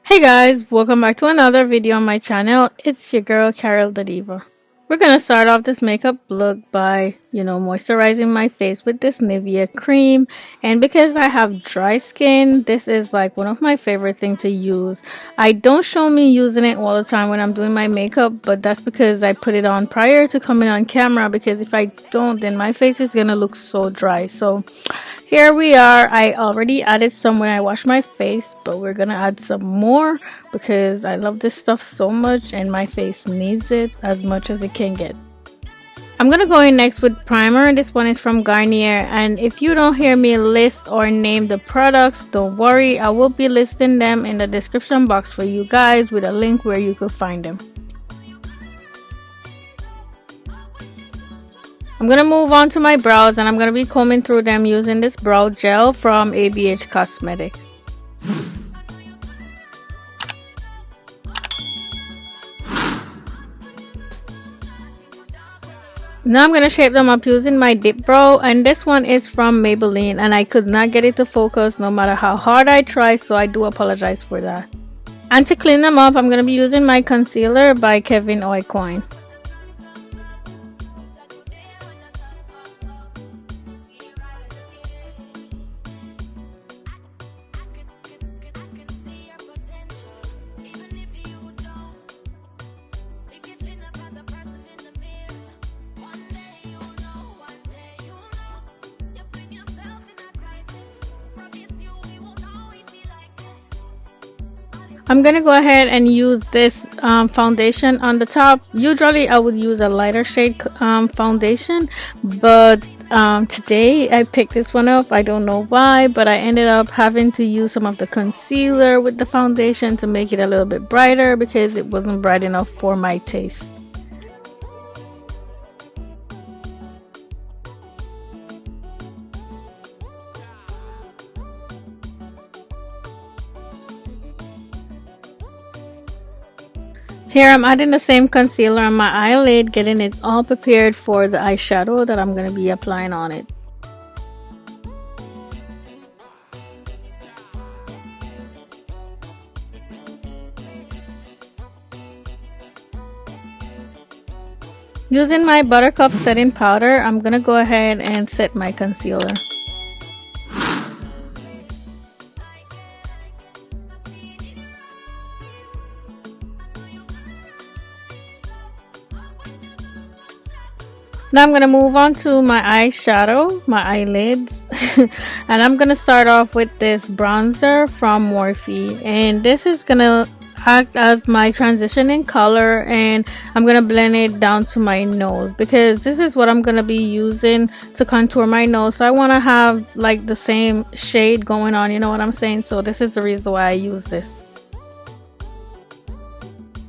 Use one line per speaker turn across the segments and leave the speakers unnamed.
Hey guys, welcome back to another video on my channel. It's your girl Karrill DaDiva. We're gonna start off this makeup look by, moisturizing my face with this Nivea cream. And because I have dry skin, this is like one of my favorite things to use. I don't show me using it all the time when I'm doing my makeup, but that's because I put it on prior to coming on camera, because if I don't, then my face is gonna look so dry. So here we are. I already added some when I washed my face, but we're gonna add some more because I love this stuff so much and my face needs it as much as it can get. I'm gonna go in next with primer. This one is from Garnier, and if you don't hear me list or name the products, don't worry, I will be listing them in the description box for you guys with a link where you could find them. I'm gonna move on to my brows, and I'm gonna be combing through them using this brow gel from ABH Cosmetics. Now I'm gonna shape them up using my dip brow, and this one is from Maybelline, and I could not get it to focus no matter how hard I try, so I do apologize for that. And to clean them up, I'm gonna be using my concealer by Kevyn Aucoin. I'm gonna go ahead and use this foundation on the top. Usually I would use a lighter shade foundation, but today I picked this one up. I don't know why, but I ended up having to use some of the concealer with the foundation to make it a little bit brighter because it wasn't bright enough for my taste. Here I'm adding the same concealer on my eyelid, getting it all prepared for the eyeshadow that I'm going to be applying on it. Using my Buttercup setting powder, I'm going to go ahead and set my concealer. Now I'm going to move on to my eyeshadow, my eyelids, and I'm going to start off with this bronzer from Morphe, and this is going to act as my transitioning color, and I'm going to blend it down to my nose because this is what I'm going to be using to contour my nose. So I want to have like the same shade going on, you know what I'm saying? So this is the reason why I use this.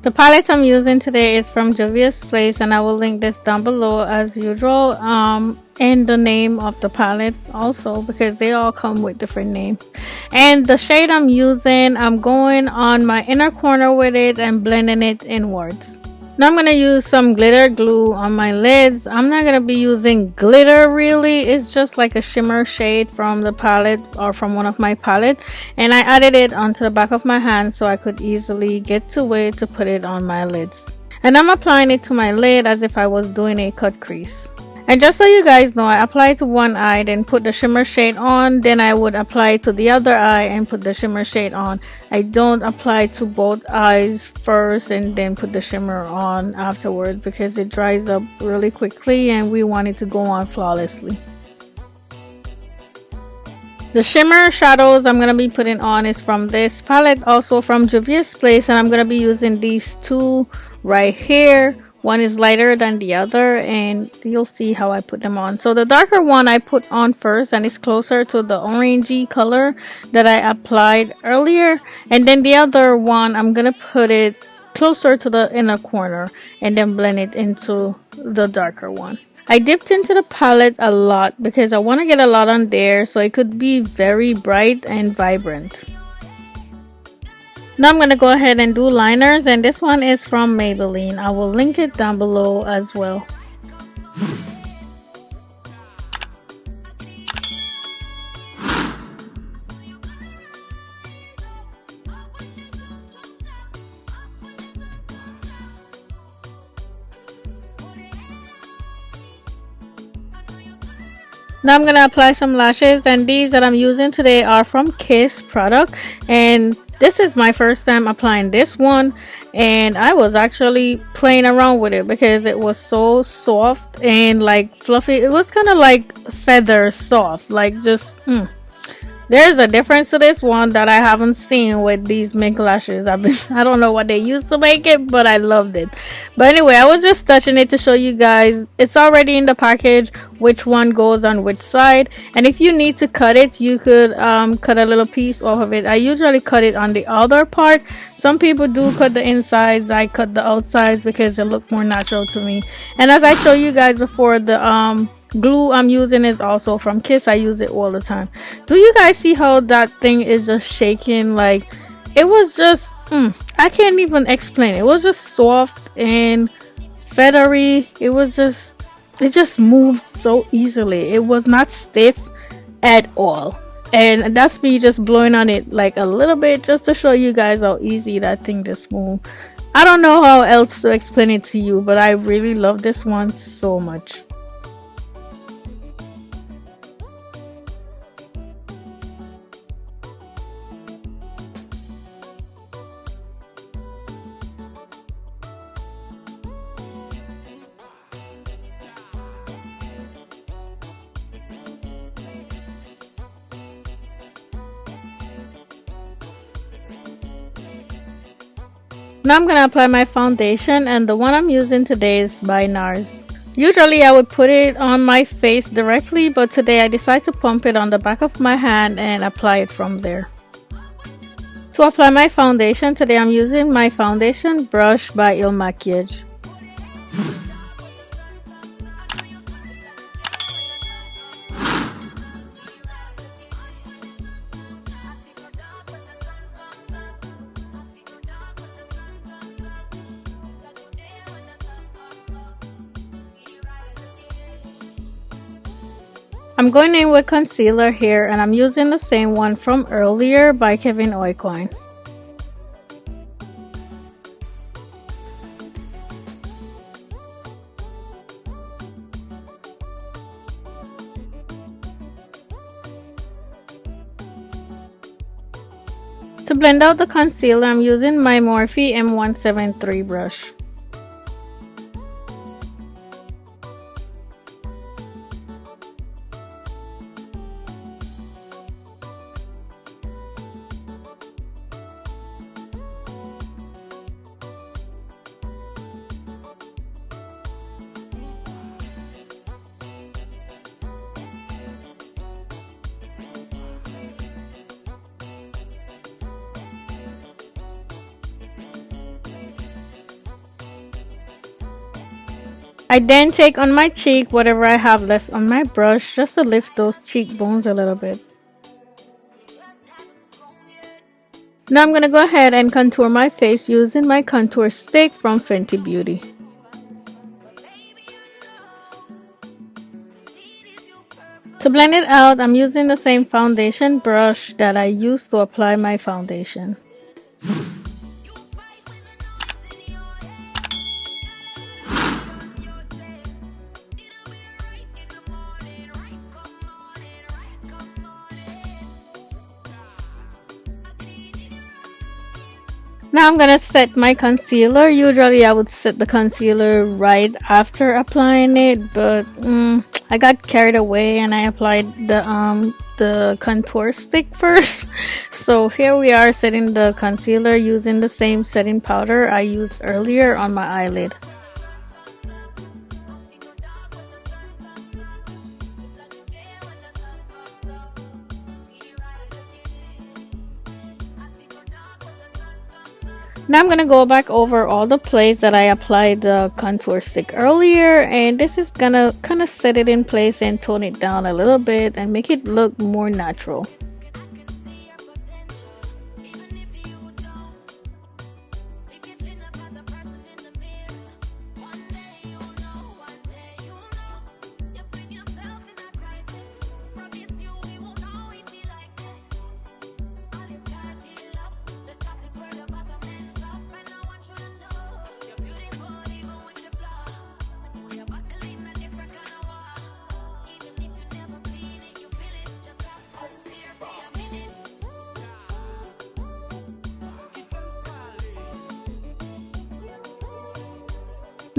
The palette I'm using today is from Juvia's Place, and I will link this down below as usual, and the name of the palette also, because they all come with different names. And the shade I'm using, I'm going on my inner corner with it and blending it inwards. Now I'm going to use some glitter glue on my lids. I'm not going to be using glitter really. It's just like a shimmer shade from the palette or from one of my palettes. And I added it onto the back of my hand so I could easily get to it to put it on my lids. And I'm applying it to my lid as if I was doing a cut crease. And just so you guys know, I apply it to one eye, then put the shimmer shade on, then I would apply it to the other eye and put the shimmer shade on. I don't apply to both eyes first and then put the shimmer on afterwards because it dries up really quickly and we want it to go on flawlessly. The shimmer shadows I'm going to be putting on is from this palette, also from Juvia's Place, and I'm going to be using these two right here. One is lighter than the other, and you'll see how I put them on. So the darker one I put on first, and it's closer to the orangey color that I applied earlier. And then the other one, I'm going to put it closer to the inner corner and then blend it into the darker one. I dipped into the palette a lot because I want to get a lot on there so it could be very bright and vibrant. Now I'm going to go ahead and do liners, and this one is from Maybelline. I will link it down below as well. Now I'm gonna apply some lashes, and these that I'm using today are from Kiss product, and this is my first time applying this one, and I was actually playing around with it because it was so soft and like fluffy. It was kind of like feather soft, like just there's a difference to this one that I haven't seen with these mink lashes. I don't know what they used to make it, but I loved it. But anyway, I was just touching it to show you guys. It's already in the package which one goes on which side. And if you need to cut it, you could cut a little piece off of it. I usually cut it on the other part. Some people do cut the insides. I cut the outsides because it looked more natural to me. And as I show you guys before, the glue I'm using is also from Kiss. I use it all the time. Do you guys see how that thing is just shaking? Like, it was just I can't even explain it. It was just soft and feathery. It just moved so easily. It was not stiff at all. And that's me just blowing on it like a little bit just to show you guys how easy that thing just moved. I don't know how else to explain it to you, but I really love this one so much. Now I'm gonna apply my foundation, and the one I'm using today is by NARS. Usually I would put it on my face directly, but today I decided to pump it on the back of my hand and apply it from there. To apply my foundation, today I'm using my foundation brush by Il Makiage. I'm going in with concealer here, and I'm using the same one from earlier by Kevyn Aucoin. To blend out the concealer, I'm using my Morphe M173 brush. I then take on my cheek whatever I have left on my brush just to lift those cheekbones a little bit. Now I'm going to go ahead and contour my face using my contour stick from Fenty Beauty. To blend it out, I'm using the same foundation brush that I used to apply my foundation. Now I'm gonna set my concealer. Usually I would set the concealer right after applying it, but I got carried away and I applied the contour stick first. So here we are setting the concealer using the same setting powder I used earlier on my eyelid. Now I'm going to go back over all the place that I applied the contour stick earlier, and this is going to kind of set it in place and tone it down a little bit and make it look more natural.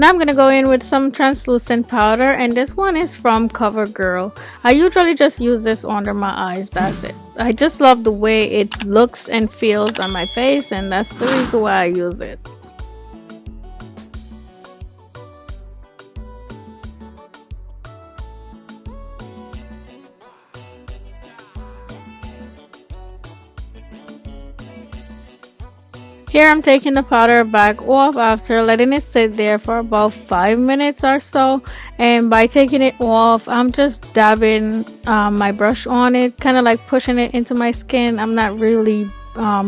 Now I'm gonna go in with some translucent powder, and this one is from CoverGirl. I usually just use this under my eyes, that's it. I just love the way it looks and feels on my face, and that's the reason why I use it. Here I'm taking the powder back off after letting it sit there for about 5 minutes or so, and by taking it off I'm just dabbing my brush on it, kind of like pushing it into my skin. I'm not really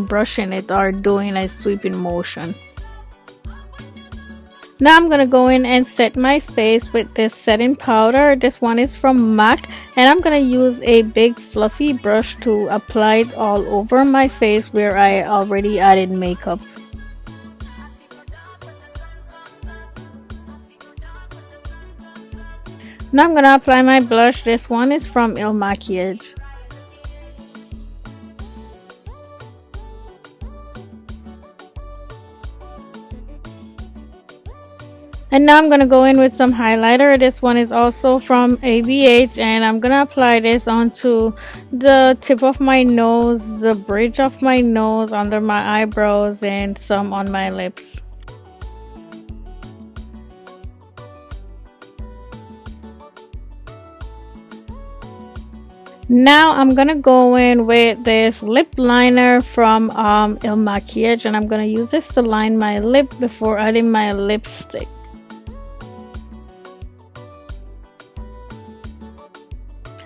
brushing it or doing a sweeping motion. Now I'm gonna go in and set my face with this setting powder. This one is from MAC, and I'm gonna use a big fluffy brush to apply it all over my face where I already added makeup. Now I'm gonna apply my blush. This one is from Il Makiage. And now I'm going to go in with some highlighter. This one is also from ABH, and I'm going to apply this onto the tip of my nose, the bridge of my nose, under my eyebrows, and some on my lips. Now I'm going to go in with this lip liner from Il Makiage, and I'm going to use this to line my lip before adding my lipstick.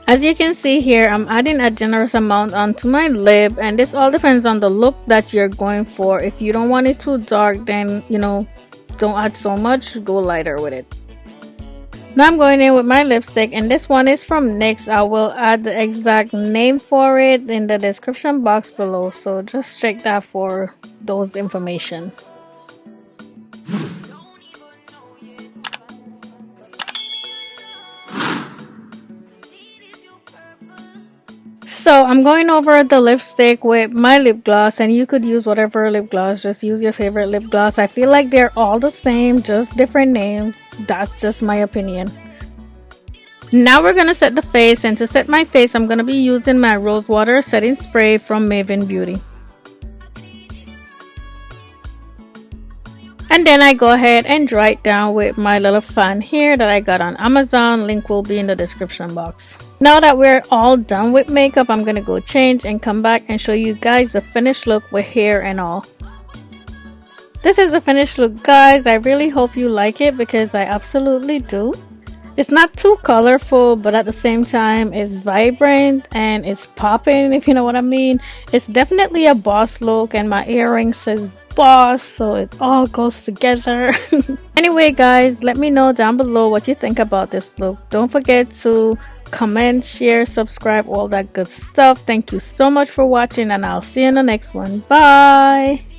As you can see here, I'm adding a generous amount onto my lip, and this all depends on the look that you're going for. If you don't want it too dark, then don't add so much, go lighter with it. Now I'm going in with my lipstick, and this one is from NYX. I will add the exact name for it in the description box below, so just check that for those information. So I'm going over the lipstick with my lip gloss, and you could use whatever lip gloss, just use your favorite lip gloss. I feel like they're all the same, just different names. That's just my opinion. Now we're going to set the face, and to set my face I'm going to be using my rose water setting spray from Maven Beauty. And then I go ahead and dry it down with my little fan here that I got on Amazon. Link will be in the description box. Now that we're all done with makeup, I'm gonna go change and come back and show you guys the finished look with hair and all. This is the finished look, guys. I really hope you like it because I absolutely do. It's not too colorful, but at the same time it's vibrant and it's popping, if you know what I mean. It's definitely a boss look, and my earring says boss, so it all goes together. Anyway guys, let me know down below what you think about this look. Don't forget to comment, share, subscribe, all that good stuff. Thank you so much for watching, and I'll see you in the next one. Bye.